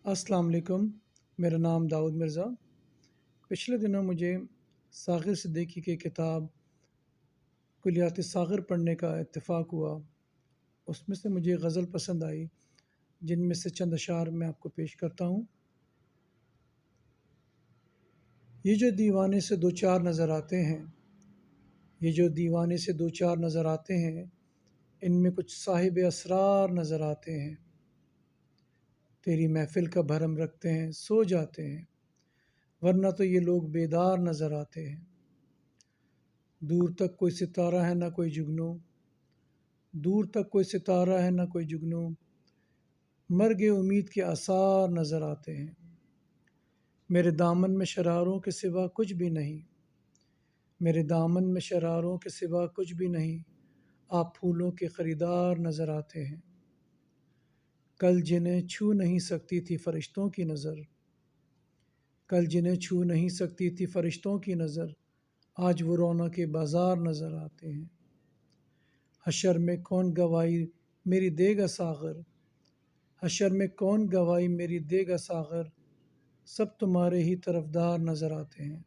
अस्सलाम वालेकुम। मेरा नाम दाऊद मिर्ज़ा। पिछले दिनों मुझे साग़िर सिद्दीकी की किताब कुलियात साग़िर पढ़ने का इत्तेफ़ाक हुआ। उसमें से मुझे गज़ल पसंद आई, जिनमें से चंद अशार मैं आपको पेश करता हूँ। ये जो दीवाने से दो चार नज़र आते हैं, ये जो दीवाने से दो चार नज़र आते हैं, इनमें कुछ साहिब असरार नज़र आते हैं। तेरी महफ़िल का भरम रखते हैं, सो जाते हैं, वरना तो ये लोग बेदार नज़र आते हैं। दूर तक कोई सितारा है ना कोई जुगनू, दूर तक कोई सितारा है ना कोई जुगनू, मर्ग उम्मीद के आसार नज़र आते हैं। मेरे दामन में शरारों के सिवा कुछ भी नहीं, मेरे दामन में शरारों के सिवा कुछ भी नहीं, आप फूलों के ख़रीदार नज़र आते हैं। कल जिन्हें छू नहीं सकती थी फ़रिश्तों की नज़र, कल जिन्हें छू नहीं सकती थी फ़रिश्तों की नज़र, आज वो रौनक के बाज़ार नज़र आते हैं। हशर में कौन गवाही मेरी देगा साग़र, हशर में कौन गवाही मेरी देगा साग़र, सब तुम्हारे ही तरफदार नज़र आते हैं।